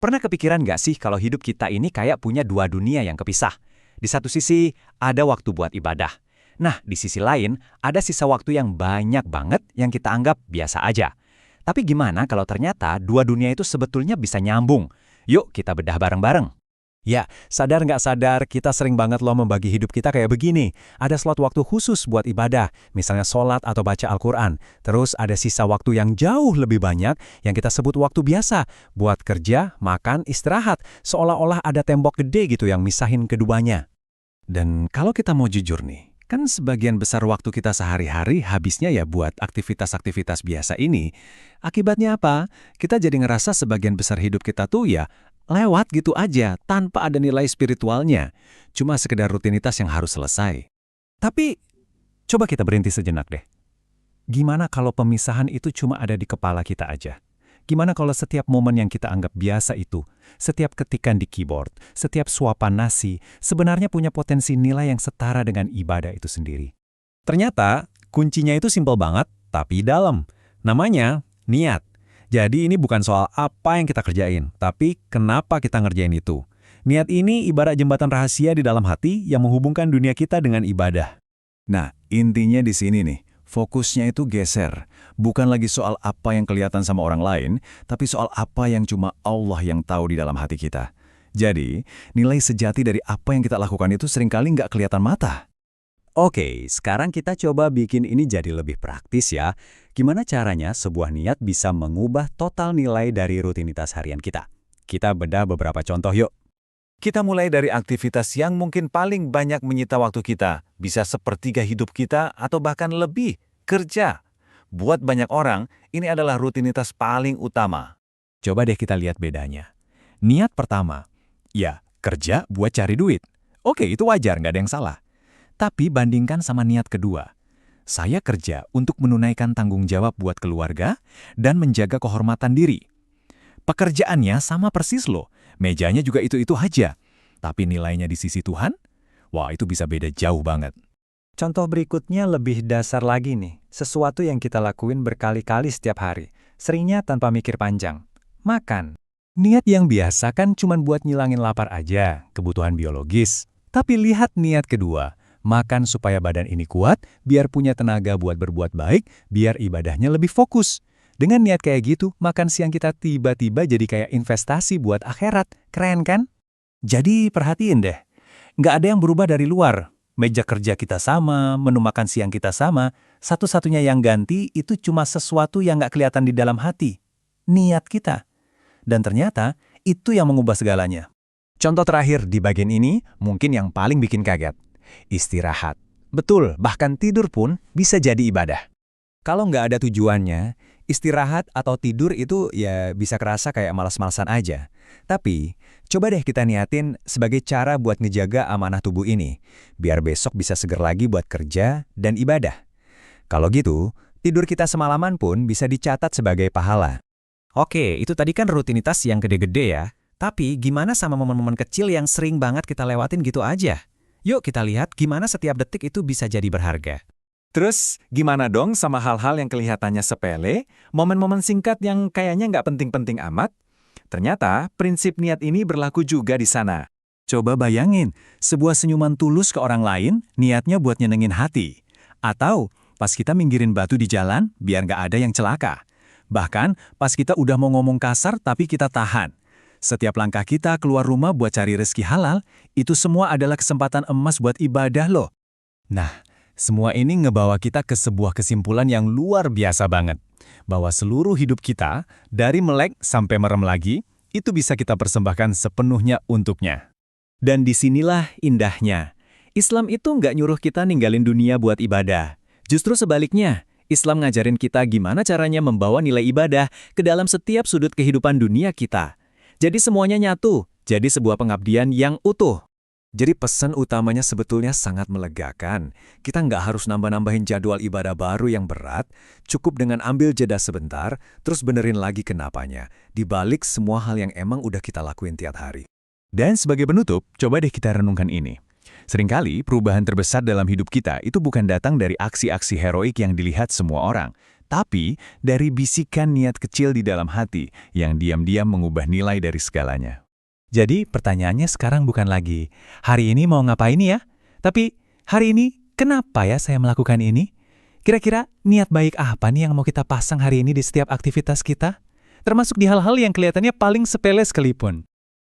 Pernah kepikiran nggak sih kalau hidup kita ini kayak punya dua dunia yang kepisah? Di satu sisi, ada waktu buat ibadah. Nah, di sisi lain, ada sisa waktu yang banyak banget yang kita anggap biasa aja. Tapi gimana kalau ternyata dua dunia itu sebetulnya bisa nyambung? Yuk kita bedah bareng-bareng. Ya, sadar nggak sadar, kita sering banget loh membagi hidup kita kayak begini. Ada slot waktu khusus buat ibadah, misalnya sholat atau baca Al-Quran. Terus ada sisa waktu yang jauh lebih banyak yang kita sebut waktu biasa, buat kerja, makan, istirahat, seolah-olah ada tembok gede gitu yang misahin keduanya. Dan kalau kita mau jujur nih, kan sebagian besar waktu kita sehari-hari habisnya ya buat aktivitas-aktivitas biasa ini. Akibatnya apa? Kita jadi ngerasa sebagian besar hidup kita tuh ya lewat gitu aja, tanpa ada nilai spiritualnya. Cuma sekedar rutinitas yang harus selesai. Tapi, coba kita berhenti sejenak deh. Gimana kalau pemisahan itu cuma ada di kepala kita aja? Gimana kalau setiap momen yang kita anggap biasa itu, setiap ketikan di keyboard, setiap suapan nasi, sebenarnya punya potensi nilai yang setara dengan ibadah itu sendiri? Ternyata, kuncinya itu simpel banget, tapi dalam. Namanya, niat. Jadi ini bukan soal apa yang kita kerjain, tapi kenapa kita ngerjain itu. Niat ini ibarat jembatan rahasia di dalam hati yang menghubungkan dunia kita dengan ibadah. Nah, intinya di sini nih, fokusnya itu geser. Bukan lagi soal apa yang kelihatan sama orang lain, tapi soal apa yang cuma Allah yang tahu di dalam hati kita. Jadi, nilai sejati dari apa yang kita lakukan itu seringkali nggak kelihatan mata. Oke, sekarang kita coba bikin ini jadi lebih praktis ya. Gimana caranya sebuah niat bisa mengubah total nilai dari rutinitas harian kita? Kita bedah beberapa contoh yuk. Kita mulai dari aktivitas yang mungkin paling banyak menyita waktu kita, bisa sepertiga hidup kita atau bahkan lebih, kerja. Buat banyak orang, ini adalah rutinitas paling utama. Coba deh kita lihat bedanya. Niat pertama, ya kerja buat cari duit. Oke, itu wajar, nggak ada yang salah. Tapi bandingkan sama niat kedua. Saya kerja untuk menunaikan tanggung jawab buat keluarga dan menjaga kehormatan diri. Pekerjaannya sama persis loh, mejanya juga itu-itu aja. Tapi nilainya di sisi Tuhan, wah itu bisa beda jauh banget. Contoh berikutnya lebih dasar lagi nih, sesuatu yang kita lakuin berkali-kali setiap hari, seringnya tanpa mikir panjang. Makan. Niat yang biasa kan cuma buat ngilangin lapar aja, kebutuhan biologis. Tapi lihat niat kedua, makan supaya badan ini kuat, biar punya tenaga buat berbuat baik, biar ibadahnya lebih fokus. Dengan niat kayak gitu, makan siang kita tiba-tiba jadi kayak investasi buat akhirat. Keren kan? Jadi perhatiin deh, nggak ada yang berubah dari luar. Meja kerja kita sama, menu makan siang kita sama, satu-satunya yang ganti itu cuma sesuatu yang nggak kelihatan di dalam hati. Niat kita. Dan ternyata, itu yang mengubah segalanya. Contoh terakhir di bagian ini, mungkin yang paling bikin kaget. Istirahat. Betul, bahkan tidur pun bisa jadi ibadah. Kalau nggak ada tujuannya, istirahat atau tidur itu ya bisa kerasa kayak malas-malasan aja. Tapi, coba deh kita niatin sebagai cara buat ngejaga amanah tubuh ini, biar besok bisa seger lagi buat kerja dan ibadah. Kalau gitu, tidur kita semalaman pun bisa dicatat sebagai pahala. Oke, itu tadi kan rutinitas yang gede-gede ya. Tapi gimana sama momen-momen kecil yang sering banget kita lewatin gitu aja? Yuk kita lihat gimana setiap detik itu bisa jadi berharga. Terus, gimana dong sama hal-hal yang kelihatannya sepele, momen-momen singkat yang kayaknya nggak penting-penting amat? Ternyata, prinsip niat ini berlaku juga di sana. Coba bayangin, sebuah senyuman tulus ke orang lain, niatnya buat nyenengin hati. Atau, pas kita minggirin batu di jalan, biar nggak ada yang celaka. Bahkan, pas kita udah mau ngomong kasar tapi kita tahan. Setiap langkah kita keluar rumah buat cari rezeki halal, itu semua adalah kesempatan emas buat ibadah loh. Nah, semua ini ngebawa kita ke sebuah kesimpulan yang luar biasa banget. Bahwa seluruh hidup kita, dari melek sampai merem lagi, itu bisa kita persembahkan sepenuhnya untuknya. Dan disinilah indahnya. Islam itu nggak nyuruh kita ninggalin dunia buat ibadah. Justru sebaliknya, Islam ngajarin kita gimana caranya membawa nilai ibadah ke dalam setiap sudut kehidupan dunia kita. Jadi semuanya nyatu, jadi sebuah pengabdian yang utuh. Jadi pesan utamanya sebetulnya sangat melegakan. Kita nggak harus nambah-nambahin jadwal ibadah baru yang berat, cukup dengan ambil jeda sebentar, terus benerin lagi kenapanya, dibalik semua hal yang emang udah kita lakuin tiap hari. Dan sebagai penutup, coba deh kita renungkan ini. Seringkali perubahan terbesar dalam hidup kita itu bukan datang dari aksi-aksi heroik yang dilihat semua orang, tapi dari bisikan niat kecil di dalam hati yang diam-diam mengubah nilai dari segalanya. Jadi pertanyaannya sekarang bukan lagi, hari ini mau ngapain ya? Tapi, hari ini kenapa ya saya melakukan ini? Kira-kira niat baik apa nih yang mau kita pasang hari ini di setiap aktivitas kita? Termasuk di hal-hal yang kelihatannya paling sepele sekalipun.